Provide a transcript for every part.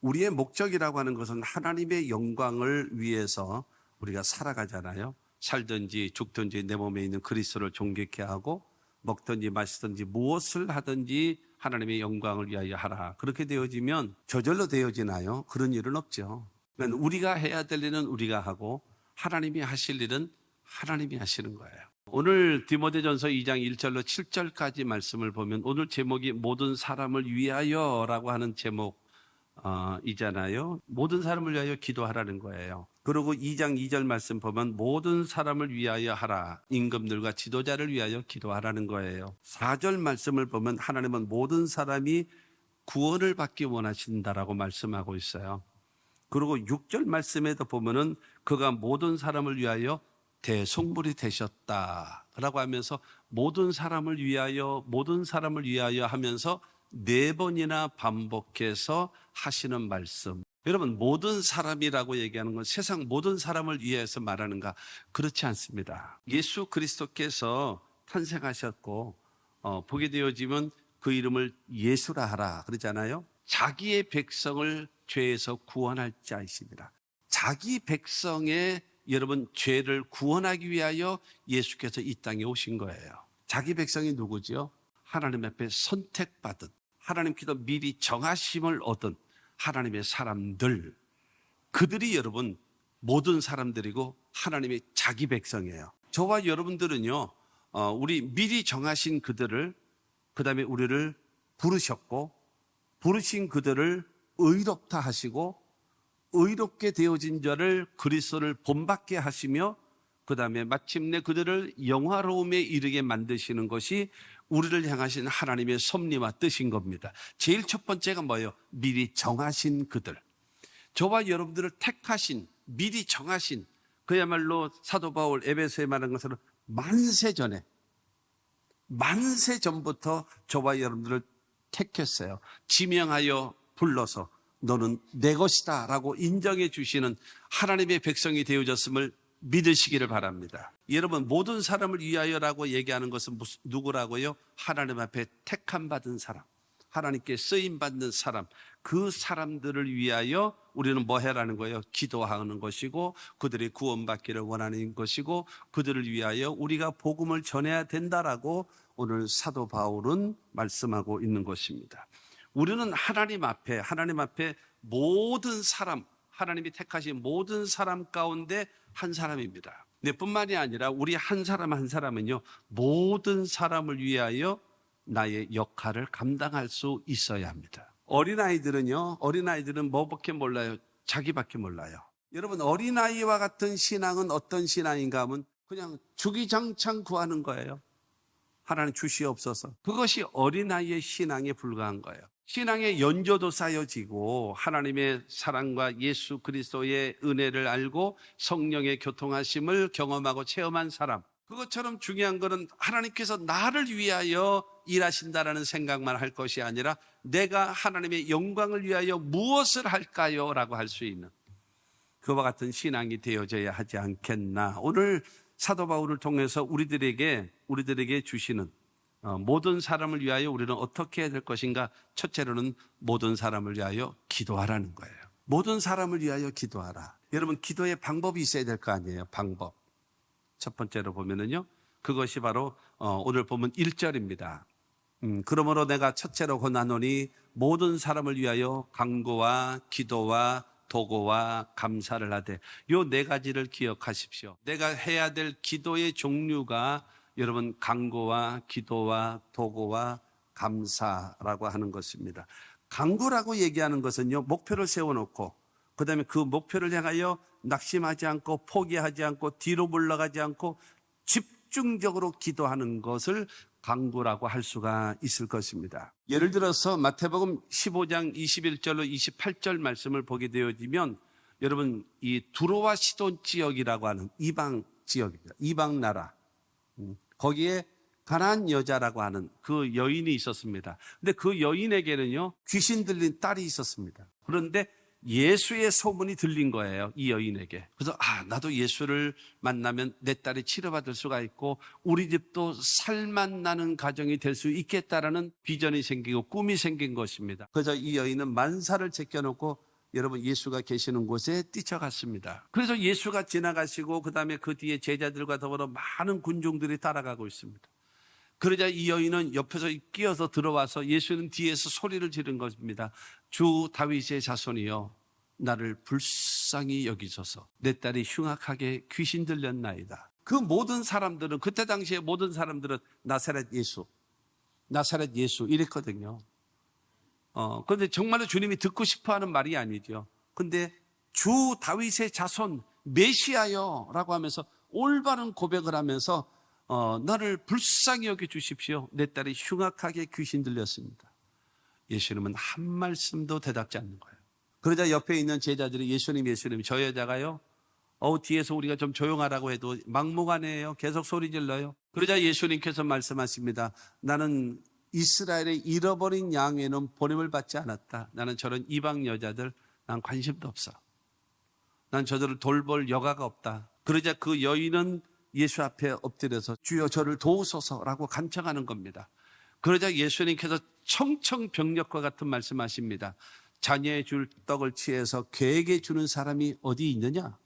우리의 목적이라고 하는 것은 하나님의 영광을 위해서 우리가 살아가잖아요. 살든지 죽든지 내 몸에 있는 그리스도를 존귀케 하고 먹든지 마시든지 무엇을 하든지 하나님의 영광을 위하여 하라. 그렇게 되어지면 저절로 되어지나요? 그런 일은 없죠. 그러니까 우리가 해야 될 일은 우리가 하고 하나님이 하실 일은 하나님이 하시는 거예요. 오늘 디모데전서 2장 1절로 7절까지 말씀을 보면 오늘 제목이 모든 사람을 위하여라고 하는 제목이잖아요. 모든 사람을 위하여 기도하라는 거예요. 그리고 2장 2절 말씀 보면 모든 사람을 위하여 하라. 임금들과 지도자를 위하여 기도하라는 거예요. 4절 말씀을 보면 하나님은 모든 사람이 구원을 받기 원하신다라고 말씀하고 있어요. 그리고 6절 말씀에도 보면은 그가 모든 사람을 위하여 대속물이 되셨다라고 하면서 모든 사람을 위하여 하면서 4번이나 반복해서 하시는 말씀. 여러분, 모든 사람이라고 얘기하는 건 세상 모든 사람을 위해서 말하는가? 그렇지 않습니다. 예수 그리스도께서 탄생하셨고 보게 되어지면 그 이름을 예수라 하라 그러잖아요. 자기의 백성을 죄에서 구원할 자이십니다. 자기 백성의 여러분 죄를 구원하기 위하여 예수께서 이 땅에 오신 거예요. 자기 백성이 누구죠? 하나님 앞에 선택받은, 하나님께서 미리 정하심을 얻은 하나님의 사람들, 그들이 여러분 모든 사람들이고 하나님의 자기 백성이에요. 저와 여러분들은요, 우리 미리 정하신 그들을, 그 다음에 우리를 부르셨고, 부르신 그들을 의롭다 하시고 의롭게 되어진 자를 그리스도를 본받게 하시며 그 다음에 마침내 그들을 영화로움에 이르게 만드시는 것이 우리를 향하신 하나님의 섭리와 뜻인 겁니다. 제일 첫 번째가 뭐예요? 미리 정하신 그들. 저와 여러분들을 택하신, 미리 정하신, 그야말로 사도 바울 에베소에 말한 것처럼 만세 전부터 저와 여러분들을 택했어요. 지명하여 불러서 너는 내 것이다 라고 인정해 주시는 하나님의 백성이 되어졌음을 믿으시기를 바랍니다. 여러분, 모든 사람을 위하여라고 얘기하는 것은 누구라고요? 하나님 앞에 택함 받은 사람, 하나님께 쓰임 받는 사람, 그 사람들을 위하여 우리는 뭐 해라는 거예요? 기도하는 것이고 그들이 구원받기를 원하는 것이고 그들을 위하여 우리가 복음을 전해야 된다라고 오늘 사도 바울은 말씀하고 있는 것입니다. 우리는 하나님 앞에 모든 사람, 하나님이 택하신 모든 사람 가운데 한 사람입니다. 네, 뿐만이 아니라 우리 한 사람 한 사람은요, 모든 사람을 위하여 나의 역할을 감당할 수 있어야 합니다. 어린아이들은 뭐밖에 몰라요? 자기밖에 몰라요. 여러분, 어린아이와 같은 신앙은 어떤 신앙인가 하면 그냥 주기장창 구하는 거예요. 하나님 주시옵소서. 그것이 어린아이의 신앙에 불과한 거예요. 신앙의 연조도 쌓여지고 하나님의 사랑과 예수 그리스도의 은혜를 알고 성령의 교통하심을 경험하고 체험한 사람, 그것처럼 중요한 것은 하나님께서 나를 위하여 일하신다라는 생각만 할 것이 아니라 내가 하나님의 영광을 위하여 무엇을 할까요? 라고 할 수 있는 그와 같은 신앙이 되어져야 하지 않겠나. 오늘 사도 바울을 통해서 우리들에게 주시는 모든 사람을 위하여 우리는 어떻게 해야 될 것인가? 첫째로는 모든 사람을 위하여 기도하라는 거예요. 모든 사람을 위하여 기도하라. 여러분, 기도의 방법이 있어야 될 거 아니에요? 방법. 첫 번째로 보면은요, 그것이 바로 오늘 보면 1절입니다. 그러므로 내가 첫째로 권하노니 모든 사람을 위하여 간구와 기도와 도고와 감사를 하되, 요 4가지를 기억하십시오. 내가 해야 될 기도의 종류가 여러분 간구와 기도와 도고와 감사라고 하는 것입니다. 간구라고 얘기하는 것은요, 목표를 세워놓고 그 다음에 그 목표를 향하여 낙심하지 않고 포기하지 않고 뒤로 물러가지 않고 집중적으로 기도하는 것을 간구라고 할 수가 있을 것입니다. 예를 들어서 마태복음 15장 21절로 28절 말씀을 보게 되어지면 여러분, 이 두로와 시돈 지역이라고 하는 이방 지역입니다. 이방 나라. 거기에 가나안 여자라고 하는 그 여인이 있었습니다. 근데 그 여인에게는요, 귀신 들린 딸이 있었습니다. 그런데 예수의 소문이 들린 거예요, 이 여인에게. 그래서 나도 예수를 만나면 내 딸이 치료받을 수가 있고 우리 집도 살맛 나는 가정이 될 수 있겠다라는 비전이 생기고 꿈이 생긴 것입니다. 그래서 이 여인은 만사를 제껴놓고 여러분 예수가 계시는 곳에 뛰쳐갔습니다. 그래서 예수가 지나가시고 그 다음에 그 뒤에 제자들과 더불어 많은 군중들이 따라가고 있습니다. 그러자 이 여인은 옆에서 끼어서 들어와서 예수는 뒤에서 소리를 지른 것입니다. 주 다윗의 자손이여 나를 불쌍히 여기소서. 내 딸이 흉악하게 귀신 들렸나이다. 그 모든 사람들은 그때 당시에 모든 사람들은 나사렛 예수 이랬거든요. 그런데 정말로 주님이 듣고 싶어하는 말이 아니죠. 근데 주 다윗의 자손 메시아여 라고 하면서 올바른 고백을 하면서 나를 불쌍히 여겨 주십시오. 내 딸이 흉악하게 귀신 들렸습니다. 예수님은 한 말씀도 대답지 않는 거예요. 그러자 옆에 있는 제자들이 예수님 저 여자가요 뒤에서 우리가 좀 조용하라고 해도 막무가내예요. 계속 소리 질러요. 그러자 예수님께서 말씀하십니다. 나는 이스라엘의 잃어버린 양에는 보냄을 받지 않았다. 나는 저런 이방 여자들 난 관심도 없어. 난 저들을 돌볼 여가가 없다. 그러자 그 여인은 예수 앞에 엎드려서 주여 저를 도우소서라고 간청하는 겁니다. 그러자 예수님께서 청청병력과 같은 말씀하십니다. 자녀의 줄 떡을 취해서 개에게 주는 사람이 어디 있느냐?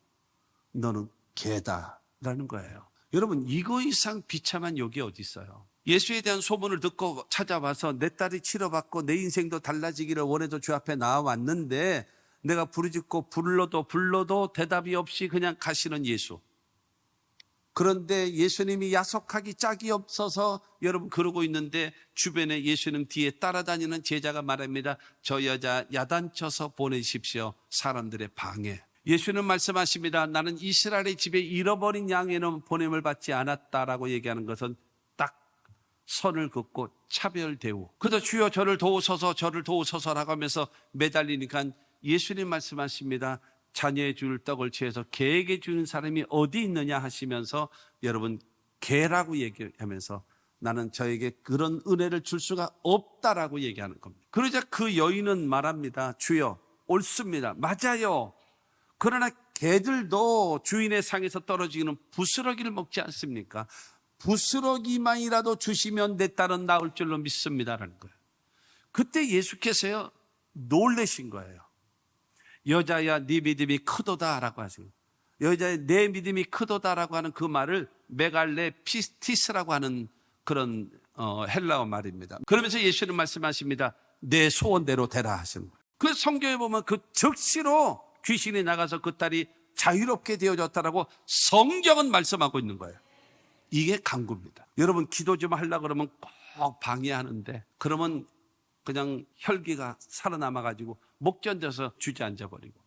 너는 개다라는 거예요. 여러분 이거 이상 비참한 욕이 어디 있어요? 예수에 대한 소문을 듣고 찾아와서 내 딸이 치료받고 내 인생도 달라지기를 원해서 주 앞에 나와왔는데 내가 부르짖고 불러도 대답이 없이 그냥 가시는 예수. 그런데 예수님이 야속하기 짝이 없어서 여러분 그러고 있는데 주변에 예수님 뒤에 따라다니는 제자가 말합니다. 저 여자 야단쳐서 보내십시오. 사람들의 방해. 예수는 말씀하십니다. 나는 이스라엘의 집에 잃어버린 양에는 보냄을 받지 않았다라고 얘기하는 것은 딱 선을 긋고 차별 대우. 그래서 주여 저를 도우소서라고 하면서 매달리니까 예수님 말씀하십니다. 자녀의 줄 떡을 취해서 개에게 주는 사람이 어디 있느냐 하시면서 여러분 개라고 얘기하면서 나는 저에게 그런 은혜를 줄 수가 없다라고 얘기하는 겁니다. 그러자 그 여인은 말합니다. 주여 옳습니다. 맞아요. 그러나 개들도 주인의 상에서 떨어지는 부스러기를 먹지 않습니까? 부스러기만이라도 주시면 내 딸은 나을 줄로 믿습니다라는 거예요. 그때 예수께서요 놀라신 거예요. 여자야 네 믿음이 크도다라고 하세요. 여자야 내 믿음이 크도다라고 하는 그 말을 메갈레 피스티스라고 하는 그런 헬라어 말입니다. 그러면서 예수는 말씀하십니다. 내 소원대로 되라 하시는 거예요. 그 성경에 보면 그 즉시로 귀신이 나가서 그 딸이 자유롭게 되어졌다라고 성경은 말씀하고 있는 거예요. 이게 간구입니다. 여러분 기도 좀 하려고 그러면 꼭 방해하는데 그러면 그냥 혈기가 살아남아가지고 목 견뎌서 주저앉아 버리고.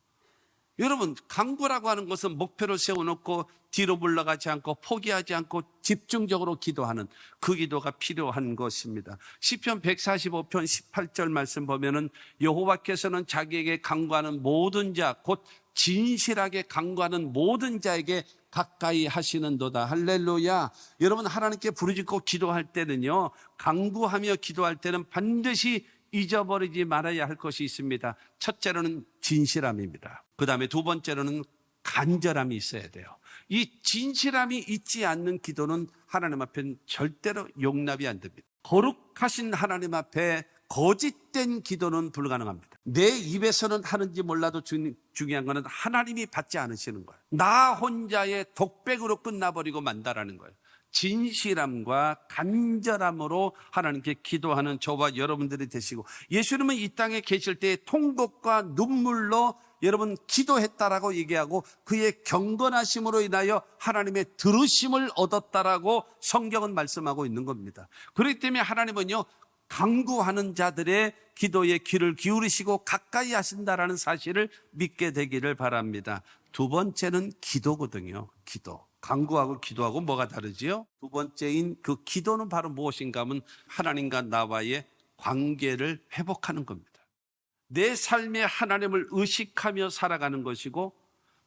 여러분 간구라고 하는 것은 목표를 세워놓고 뒤로 물러가지 않고 포기하지 않고 집중적으로 기도하는 그 기도가 필요한 것입니다. 시편 145편 18절 말씀 보면은 여호와께서는 자기에게 간구하는 모든 자 곧 진실하게 간구하는 모든 자에게 가까이 하시는도다. 할렐루야. 여러분 하나님께 부르짖고 기도할 때는요 간구하며 기도할 때는 반드시 잊어버리지 말아야 할 것이 있습니다. 첫째로는 진실함입니다. 그 다음에 두 번째로는 간절함이 있어야 돼요. 이 진실함이 있지 않는 기도는 하나님 앞에는 절대로 용납이 안 됩니다. 거룩하신 하나님 앞에 거짓된 기도는 불가능합니다. 내 입에서는 하는지 몰라도 중요한 것은 하나님이 받지 않으시는 거예요. 나 혼자의 독백으로 끝나버리고 만다라는 거예요. 진실함과 간절함으로 하나님께 기도하는 저와 여러분들이 되시고, 예수님은 이 땅에 계실 때 통곡과 눈물로 여러분 기도했다라고 얘기하고 그의 경건하심으로 인하여 하나님의 들으심을 얻었다라고 성경은 말씀하고 있는 겁니다. 그렇기 때문에 하나님은요 간구하는 자들의 기도에 귀를 기울이시고 가까이 하신다라는 사실을 믿게 되기를 바랍니다. 두 번째는 기도거든요. 기도. 간구하고 기도하고 뭐가 다르지요? 두 번째인 그 기도는 바로 무엇인가 하면 하나님과 나와의 관계를 회복하는 겁니다. 내 삶에 하나님을 의식하며 살아가는 것이고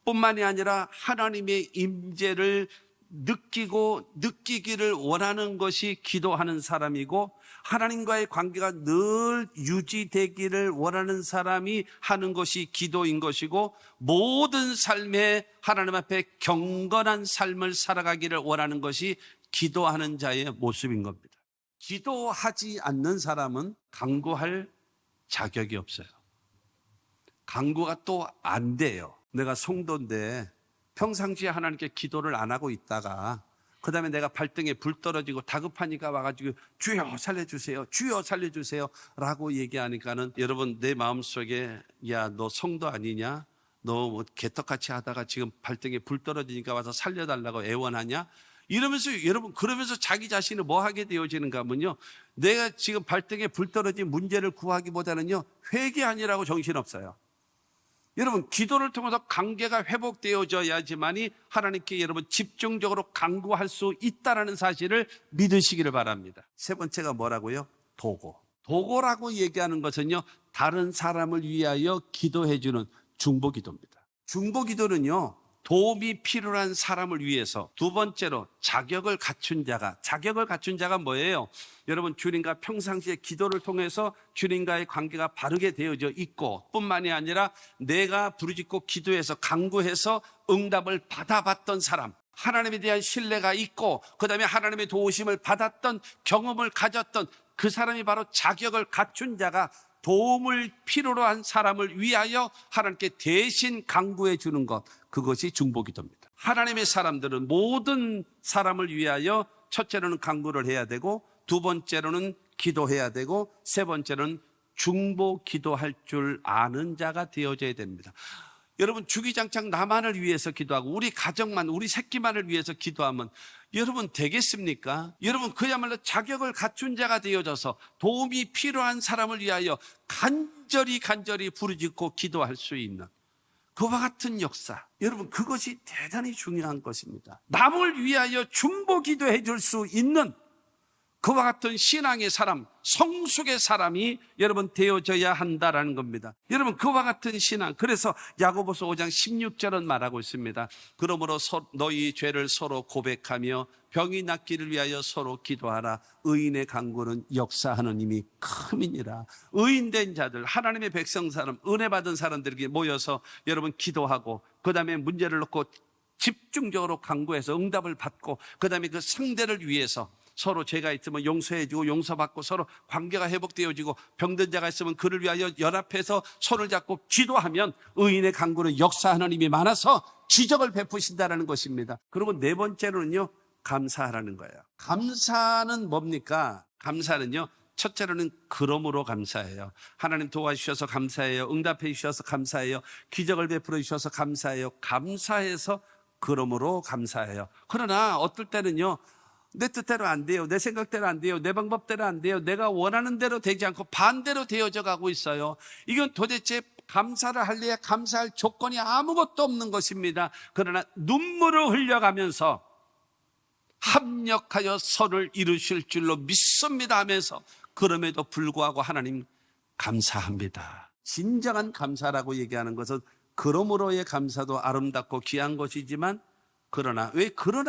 뿐만이 아니라 하나님의 임재를 느끼기를 원하는 것이 기도하는 사람이고, 하나님과의 관계가 늘 유지되기를 원하는 사람이 하는 것이 기도인 것이고, 모든 삶에 하나님 앞에 경건한 삶을 살아가기를 원하는 것이 기도하는 자의 모습인 겁니다. 기도하지 않는 사람은 간구할 자격이 없어요. 간구가 또 안 돼요. 내가 성도인데 평상시에 하나님께 기도를 안 하고 있다가 그 다음에 내가 발등에 불 떨어지고 다급하니까 와가지고 주여 살려주세요, 주여 살려주세요 라고 얘기하니까는 여러분 내 마음속에 야, 너 성도 아니냐? 너 뭐 개떡같이 하다가 지금 발등에 불 떨어지니까 와서 살려달라고 애원하냐? 이러면서 여러분 그러면서 자기 자신을 뭐 하게 되어지는가 하면요, 내가 지금 발등에 불 떨어진 문제를 구하기보다는요 회개 아니라고 정신없어요. 여러분 기도를 통해서 관계가 회복되어져야지만이 하나님께 여러분 집중적으로 간구할 수 있다는 사실을 믿으시기를 바랍니다. 세 번째가 뭐라고요? 도고. 도고라고 얘기하는 것은요, 다른 사람을 위하여 기도해주는 중보기도입니다. 중보기도는요, 도움이 필요한 사람을 위해서. 두 번째로 자격을 갖춘 자가 뭐예요? 여러분 주님과 평상시에 기도를 통해서 주님과의 관계가 바르게 되어져 있고 뿐만이 아니라 내가 부르짖고 기도해서 간구해서 응답을 받아봤던 사람, 하나님에 대한 신뢰가 있고 그 다음에 하나님의 도우심을 받았던 경험을 가졌던 그 사람이 바로 자격을 갖춘 자가 도움을 필요로 한 사람을 위하여 하나님께 대신 간구해 주는 것, 그것이 중보기도입니다. 하나님의 사람들은 모든 사람을 위하여 첫째로는 간구를 해야 되고 두 번째로는 기도해야 되고 세 번째로는 중보기도할 줄 아는 자가 되어져야 됩니다. 여러분 주기장창 나만을 위해서 기도하고 우리 가정만, 우리 새끼만을 위해서 기도하면 여러분 되겠습니까? 여러분 그야말로 자격을 갖춘 자가 되어져서 도움이 필요한 사람을 위하여 간절히 부르짖고 기도할 수 있는 그와 같은 역사, 여러분 그것이 대단히 중요한 것입니다. 남을 위하여 중보기도해 줄 수 있는 그와 같은 신앙의 사람, 성숙의 사람이 여러분 되어져야 한다라는 겁니다. 여러분 그와 같은 신앙, 그래서 야고보서 5장 16절은 말하고 있습니다. 그러므로 너희 죄를 서로 고백하며 병이 낫기를 위하여 서로 기도하라. 의인의 간구는 역사하는 힘이 큼이니라. 의인된 자들, 하나님의 백성 사람, 은혜 받은 사람들에게 모여서 여러분 기도하고 그 다음에 문제를 놓고 집중적으로 간구해서 응답을 받고 그 다음에 그 상대를 위해서 서로 죄가 있으면 용서해주고 용서받고 서로 관계가 회복되어지고 병든 자가 있으면 그를 위하여 연합해서 손을 잡고 기도하면 의인의 간구는 역사하는 힘이 많아서 기적을 베푸신다는 것입니다. 그리고 네 번째로는요, 감사하라는 거예요. 감사는 뭡니까? 감사는요, 첫째로는 그러므로 감사해요. 하나님 도와주셔서 감사해요. 응답해 주셔서 감사해요. 기적을 베풀어 주셔서 감사해요. 감사해서 그러므로 감사해요. 그러나 어떨 때는요, 내 뜻대로 안 돼요. 내 생각대로 안 돼요. 내 방법대로 안 돼요. 내가 원하는 대로 되지 않고 반대로 되어져 가고 있어요. 이건 도대체 감사를 할래야 감사할 조건이 아무것도 없는 것입니다. 그러나 눈물을 흘려가면서 합력하여 선을 이루실 줄로 믿습니다 하면서 그럼에도 불구하고 하나님 감사합니다. 진정한 감사라고 얘기하는 것은 그러므로의 감사도 아름답고 귀한 것이지만 그러나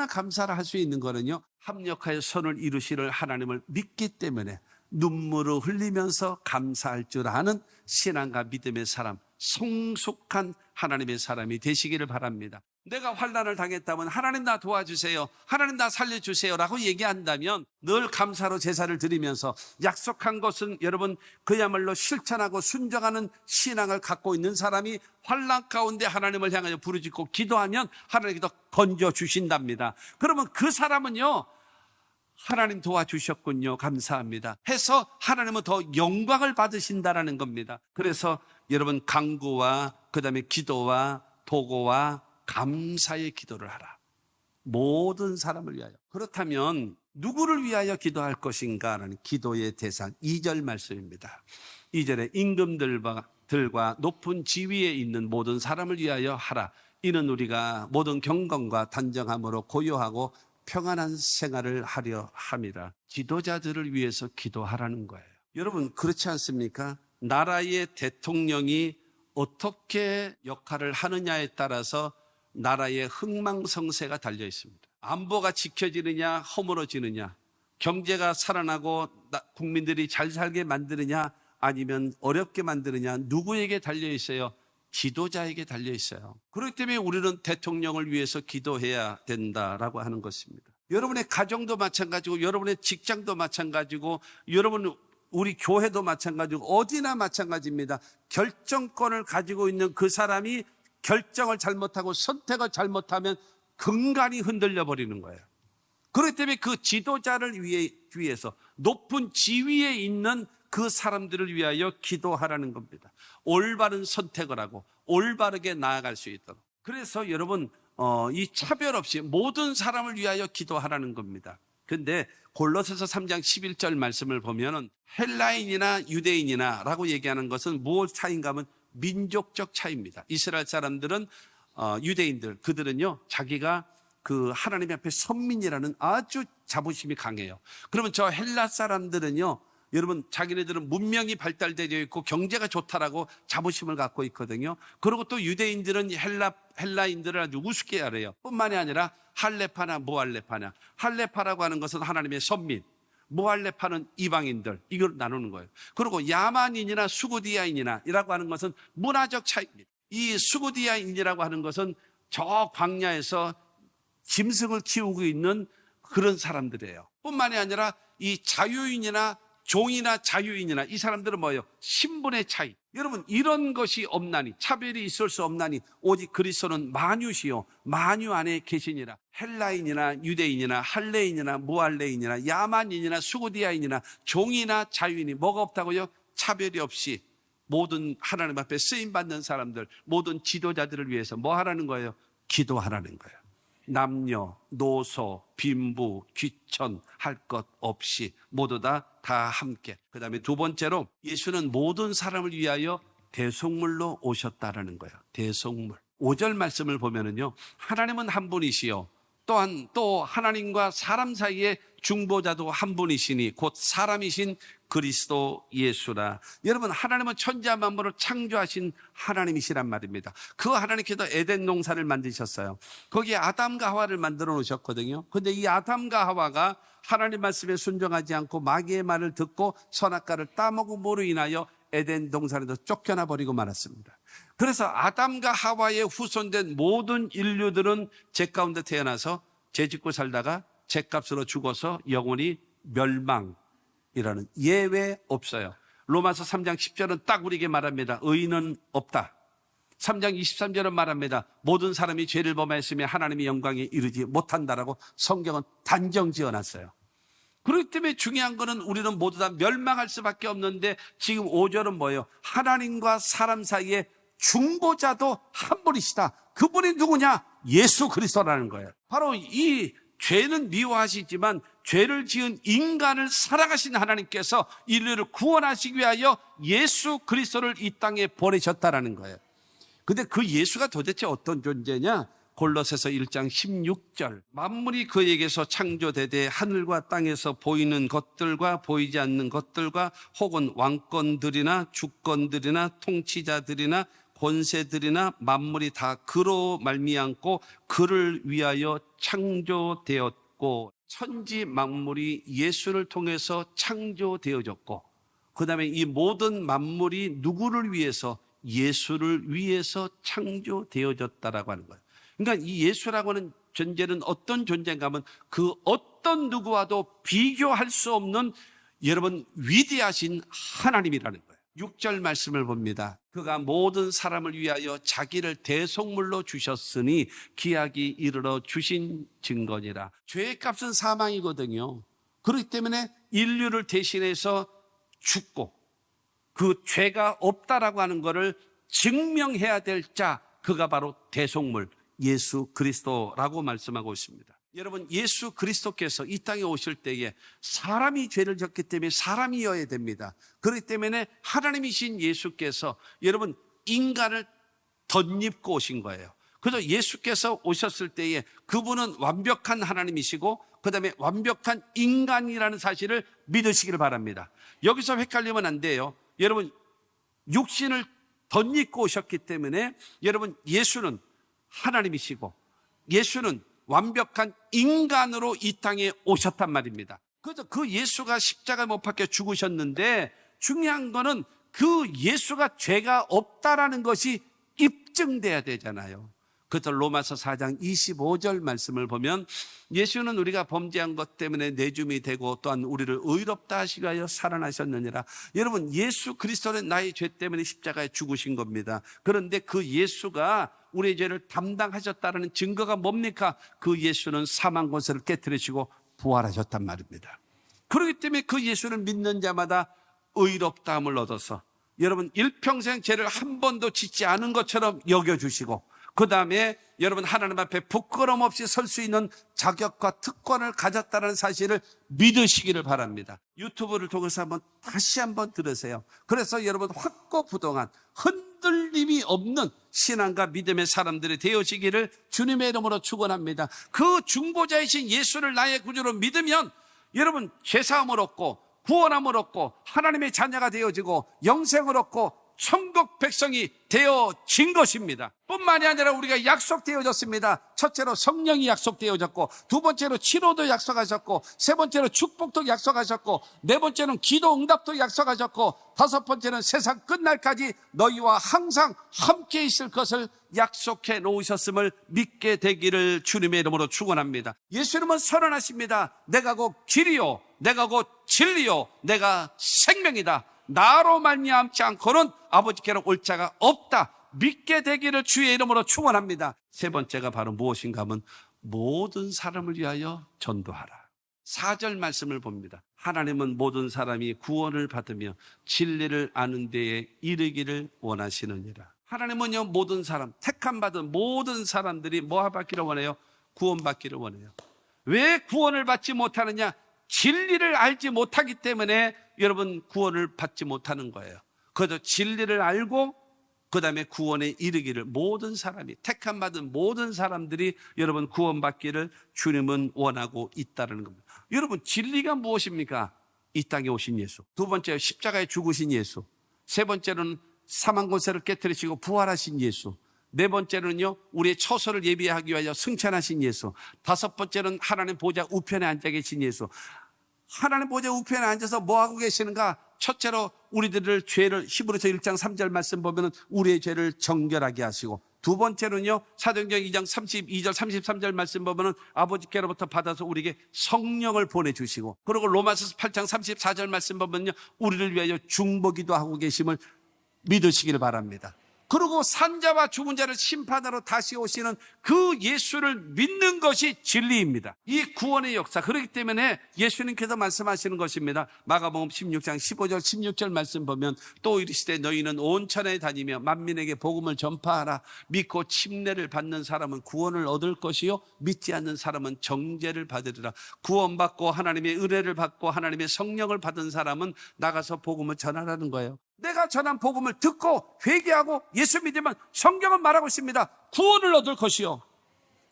감사를 할 수 있는 거는요, 합력하여 선을 이루시를 하나님을 믿기 때문에 눈물을 흘리면서 감사할 줄 아는 신앙과 믿음의 사람, 성숙한 하나님의 사람이 되시기를 바랍니다. 내가 환난을 당했다면 하나님 나 도와주세요, 하나님 나 살려주세요 라고 얘기한다면 늘 감사로 제사를 드리면서 약속한 것은 여러분 그야말로 실천하고 순종하는 신앙을 갖고 있는 사람이 환난 가운데 하나님을 향하여 부르짖고 기도하면 하나님께서 건져주신답니다. 그러면 그 사람은요, 하나님 도와주셨군요, 감사합니다 해서 하나님은 더 영광을 받으신다라는 겁니다. 그래서 여러분 간구와 그 다음에 기도와 도고와 감사의 기도를 하라. 모든 사람을 위하여. 그렇다면 누구를 위하여 기도할 것인가 라는 기도의 대상 2절 말씀입니다. 2절에 임금들과 높은 지위에 있는 모든 사람을 위하여 하라. 이는 우리가 모든 경건과 단정함으로 고요하고 평안한 생활을 하려 함이라. 지도자들을 위해서 기도하라는 거예요. 여러분 그렇지 않습니까? 나라의 대통령이 어떻게 역할을 하느냐에 따라서 나라의 흥망성쇠가 달려 있습니다. 안보가 지켜지느냐 허물어지느냐, 경제가 살아나고 국민들이 잘 살게 만드느냐 아니면 어렵게 만드느냐, 누구에게 달려 있어요? 지도자에게 달려 있어요. 그렇기 때문에 우리는 대통령을 위해서 기도해야 된다라고 하는 것입니다. 여러분의 가정도 마찬가지고 여러분의 직장도 마찬가지고 여러분 우리 교회도 마찬가지고 어디나 마찬가지입니다. 결정권을 가지고 있는 그 사람이 결정을 잘못하고 선택을 잘못하면 근간이 흔들려 버리는 거예요. 그렇기 때문에 그 지도자를 위해서 높은 지위에 있는 그 사람들을 위하여 기도하라는 겁니다. 올바른 선택을 하고 올바르게 나아갈 수 있도록. 그래서 여러분 이 차별 없이 모든 사람을 위하여 기도하라는 겁니다. 근데 골로새서 3장 11절 말씀을 보면은 헬라인이나 유대인이나 라고 얘기하는 것은 무엇 차이인가 하면 민족적 차이입니다. 이스라엘 사람들은 유대인들 그들은요 자기가 그 하나님 앞에 선민이라는 아주 자부심이 강해요. 그러면 저 헬라 사람들은요 여러분 자기네들은 문명이 발달되어 있고 경제가 좋다라고 자부심을 갖고 있거든요. 그리고 또 유대인들은 헬라인들을 아주 우습게 알아요. 뿐만이 아니라 할레파나 무할레파냐. 할레파라고 하는 것은 하나님의 선민, 무할레파는 이방인들, 이걸 나누는 거예요. 그리고 야만인이나 수구디아인이라고 하는 것은 문화적 차이입니다. 이 수구디아인이라고 하는 것은 저 광야에서 짐승을 키우고 있는 그런 사람들이에요. 뿐만이 아니라 이 자유인이나 종이나 자유인이나 이 사람들은 뭐예요? 신분의 차이. 여러분 이런 것이 없나니, 차별이 있을 수 없나니 오직 그리스도는 만유시요 만유 안에 계시니라. 헬라인이나 유대인이나 할레인이나 무할레인이나 야만인이나 수구디아인이나 종이나 자유인이 뭐가 없다고요? 차별이 없이 모든 하나님 앞에 쓰임받는 사람들, 모든 지도자들을 위해서 뭐 하라는 거예요? 기도하라는 거예요. 남녀, 노소, 빈부, 귀천 할 것 없이 모두 다 함께. 그 다음에 두 번째로 예수는 모든 사람을 위하여 대속물로 오셨다라는 거예요. 대속물. 5절 말씀을 보면은요, 하나님은 한 분이시요 또한 또 하나님과 사람 사이에 중보자도 한 분이시니 곧 사람이신 그리스도 예수라. 여러분 하나님은 천지와 만물을 창조하신 하나님이시란 말입니다. 그 하나님께서 에덴 농사를 만드셨어요. 거기에 아담과 하와를 만들어 놓으셨거든요. 그런데 이 아담과 하와가 하나님 말씀에 순종하지 않고 마귀의 말을 듣고 선악과를 따먹음으로 인하여 에덴 동산에서 쫓겨나 버리고 말았습니다. 그래서 아담과 하와의 후손된 모든 인류들은 죄 가운데 태어나서 죄 짓고 살다가 죄값으로 죽어서 영원히 멸망이라는 예외 없어요. 로마서 3장 10절은 딱 우리에게 말합니다. 의인은 없다. 3장 23절은 말합니다. 모든 사람이 죄를 범하였으며 하나님의 영광에 이르지 못한다라고 성경은 단정 지어놨어요. 그렇기 때문에 중요한 거는 우리는 모두 다 멸망할 수밖에 없는데 지금 5절은 뭐예요? 하나님과 사람 사이에 중보자도 한 분이시다. 그분이 누구냐? 예수 그리스도라는 거예요. 바로 이 죄는 미워하시지만 죄를 지은 인간을 사랑하신 하나님께서 인류를 구원하시기 위하여 예수 그리스도를 이 땅에 보내셨다라는 거예요. 근데 그 예수가 도대체 어떤 존재냐? 골로새서 1장 16절 만물이 그에게서 창조되되 하늘과 땅에서 보이는 것들과 보이지 않는 것들과 혹은 왕권들이나 주권들이나 통치자들이나 권세들이나 만물이 다 그로 말미암고 그를 위하여 창조되었고 천지 만물이 예수를 통해서 창조되어졌고 그 다음에 이 모든 만물이 누구를 위해서? 예수를 위해서 창조되어졌다라고 하는 거예요. 그러니까 이 예수라고 하는 존재는 어떤 존재인가 하면 그 어떤 누구와도 비교할 수 없는 여러분 위대하신 하나님이라는 거예요. 6절 말씀을 봅니다. 그가 모든 사람을 위하여 자기를 대속물로 주셨으니 기약이 이르러 주신 증거니라. 죄의 값은 사망이거든요. 그렇기 때문에 인류를 대신해서 죽고 그 죄가 없다라고 하는 것을 증명해야 될 자, 그가 바로 대속물 예수 그리스도라고 말씀하고 있습니다. 여러분 예수 그리스도께서 이 땅에 오실 때에 사람이 죄를 졌기 때문에 사람이어야 됩니다. 그렇기 때문에 하나님이신 예수께서 여러분 인간을 덧입고 오신 거예요. 그래서 예수께서 오셨을 때에 그분은 완벽한 하나님이시고 그 다음에 완벽한 인간이라는 사실을 믿으시기를 바랍니다. 여기서 헷갈리면 안 돼요. 여러분 육신을 덧입고 오셨기 때문에 여러분 예수는 하나님이시고 예수는 완벽한 인간으로 이 땅에 오셨단 말입니다. 그래서 그 예수가 십자가 못 박혀 죽으셨는데 중요한 거는 그 예수가 죄가 없다라는 것이 입증돼야 되잖아요. 그것을 로마서 4장 25절 말씀을 보면 예수는 우리가 범죄한 것 때문에 내줌이 되고 또한 우리를 의롭다 하시기 위하여 살아나셨느니라. 여러분, 예수 그리스도는 나의 죄 때문에 십자가에 죽으신 겁니다. 그런데 그 예수가 우리의 죄를 담당하셨다는 증거가 뭡니까? 그 예수는 사망 권세를 깨뜨리시고 부활하셨단 말입니다. 그렇기 때문에 그 예수를 믿는 자마다 의롭다함을 얻어서 여러분 일평생 죄를 한 번도 짓지 않은 것처럼 여겨주시고 그 다음에 여러분 하나님 앞에 부끄럼 없이 설 수 있는 자격과 특권을 가졌다는 사실을 믿으시기를 바랍니다. 유튜브를 통해서 다시 한번 들으세요. 그래서 여러분 확고부동한 흔들림이 없는 신앙과 믿음의 사람들이 되어지기를 주님의 이름으로 축원합니다. 그 중보자이신 예수를 나의 구주로 믿으면 여러분 죄사함을 얻고 구원함을 얻고 하나님의 자녀가 되어지고 영생을 얻고 천국 백성이 되어진 것입니다. 뿐만이 아니라 우리가 약속되어졌습니다. 첫째로 성령이 약속되어졌고, 두 번째로 치료도 약속하셨고, 세 번째로 축복도 약속하셨고, 네 번째는 기도 응답도 약속하셨고, 다섯 번째는 세상 끝날까지 너희와 항상 함께 있을 것을 약속해 놓으셨음을 믿게 되기를 주님의 이름으로 축원합니다. 예수님은 선언하십니다. 내가 곧 길이요, 내가 곧 진리요, 내가 생명이다. 나로 말미암지 않고는 아버지께로 올 자가 없다. 믿게 되기를 주의 이름으로 축원합니다. 세 번째가 바로 무엇인가 하면 모든 사람을 위하여 전도하라. 4절 말씀을 봅니다. 하나님은 모든 사람이 구원을 받으며 진리를 아는 데에 이르기를 원하시느니라. 하나님은요 모든 사람, 택함 받은 모든 사람들이 뭐 받기를 원해요? 구원받기를 원해요. 왜 구원을 받지 못하느냐? 진리를 알지 못하기 때문에 여러분 구원을 받지 못하는 거예요. 그래도 진리를 알고 그 다음에 구원에 이르기를 모든 사람이 택함 받은 모든 사람들이 여러분 구원받기를 주님은 원하고 있다는 겁니다. 여러분 진리가 무엇입니까? 이 땅에 오신 예수. 두 번째 십자가에 죽으신 예수. 세 번째는 사망 권세를 깨뜨리시고 부활하신 예수. 네 번째는요 우리의 처소를 예비하기 위하여 승천하신 예수. 다섯 번째는 하나님 보좌 우편에 앉아 계신 예수. 하나님 보좌 우편에 앉아서 뭐 하고 계시는가? 첫째로 우리들을 죄를 히브리서 1장 3절 말씀 보면은 우리의 죄를 정결하게 하시고, 두 번째는요 사도행전 2장 32절 33절 말씀 보면은 아버지께로부터 받아서 우리에게 성령을 보내주시고, 그리고 로마서 8장 34절 말씀 보면요 우리를 위하여 중보기도 하고 계심을 믿으시기를 바랍니다. 그리고 산자와 죽은 자를 심판하러 다시 오시는 그 예수를 믿는 것이 진리입니다. 이 구원의 역사. 그렇기 때문에 예수님께서 말씀하시는 것입니다. 마가복음 16장 15절 16절 말씀 보면 또 이르시되 너희는 온 천하에 다니며 만민에게 복음을 전파하라. 믿고 침례를 받는 사람은 구원을 얻을 것이요 믿지 않는 사람은 정죄를 받으리라. 구원받고 하나님의 은혜를 받고 하나님의 성령을 받은 사람은 나가서 복음을 전하라는 거예요. 내가 전한 복음을 듣고 회개하고 예수 믿으면 성경은 말하고 있습니다. 구원을 얻을 것이요.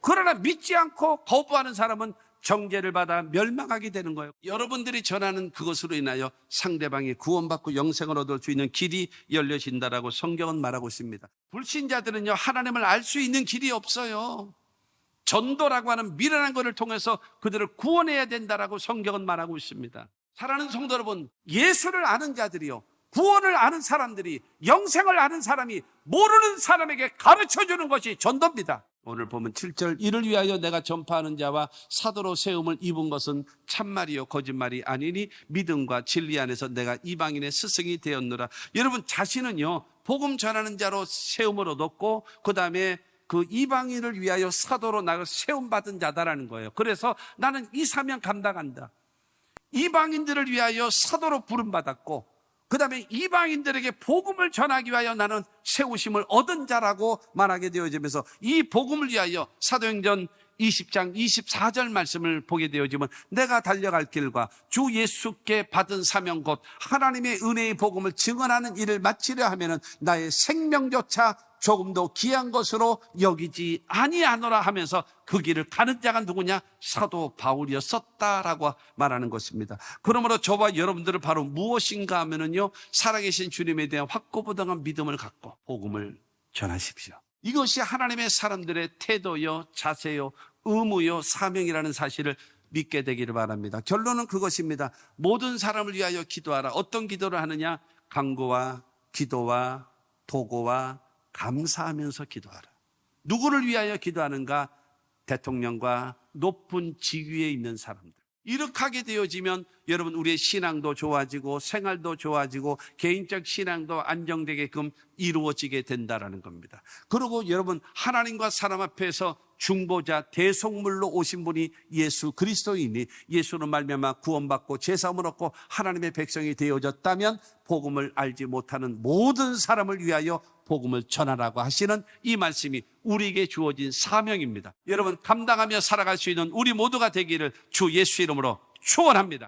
그러나 믿지 않고 거부하는 사람은 정죄를 받아 멸망하게 되는 거예요. 여러분들이 전하는 그것으로 인하여 상대방이 구원받고 영생을 얻을 수 있는 길이 열려진다라고 성경은 말하고 있습니다. 불신자들은요 하나님을 알 수 있는 길이 없어요. 전도라고 하는 미련한 것을 통해서 그들을 구원해야 된다라고 성경은 말하고 있습니다. 사랑하는 성도 여러분, 예수를 아는 자들이요 구원을 아는 사람들이, 영생을 아는 사람이 모르는 사람에게 가르쳐주는 것이 전도입니다. 오늘 보면 7절 이를 위하여 내가 전파하는 자와 사도로 세움을 입은 것은 참말이요 거짓말이 아니니 믿음과 진리 안에서 내가 이방인의 스승이 되었노라. 여러분 자신은요 복음 전하는 자로 세움을 얻었고 그 다음에 그 이방인을 위하여 사도로 나가 세움받은 자다라는 거예요. 그래서 나는 이 사명 감당한다. 이방인들을 위하여 사도로 부름받았고 그 다음에 이방인들에게 복음을 전하기 위하여 나는 세우심을 얻은 자라고 말하게 되어지면서 이 복음을 위하여 사도행전 20장 24절 말씀을 보게 되어지면 내가 달려갈 길과 주 예수께 받은 사명 곧 하나님의 은혜의 복음을 증언하는 일을 마치려 하면은 나의 생명조차 조금도 귀한 것으로 여기지 아니하노라 하면서 그 길을 가는 자가 누구냐? 사도 바울이었었다라고 말하는 것입니다. 그러므로 저와 여러분들은 바로 무엇인가 하면은요 살아계신 주님에 대한 확고부동한 믿음을 갖고 복음을 전하십시오. 이것이 하나님의 사람들의 태도요 자세요 의무요 사명이라는 사실을 믿게 되기를 바랍니다. 결론은 그것입니다. 모든 사람을 위하여 기도하라. 어떤 기도를 하느냐? 간구와 기도와 도고와 감사하면서 기도하라. 누구를 위하여 기도하는가? 대통령과 높은 직위에 있는 사람들. 이렇게 하게 되어지면 여러분 우리의 신앙도 좋아지고 생활도 좋아지고 개인적 신앙도 안정되게끔 이루어지게 된다라는 겁니다. 그리고 여러분 하나님과 사람 앞에서 중보자 대속물로 오신 분이 예수 그리스도이니 예수는 말미암아 구원받고 제사함을 얻고 하나님의 백성이 되어졌다면 복음을 알지 못하는 모든 사람을 위하여 복음을 전하라고 하시는 이 말씀이 우리에게 주어진 사명입니다. 여러분 감당하며 살아갈 수 있는 우리 모두가 되기를 주 예수 이름으로 축원합니다.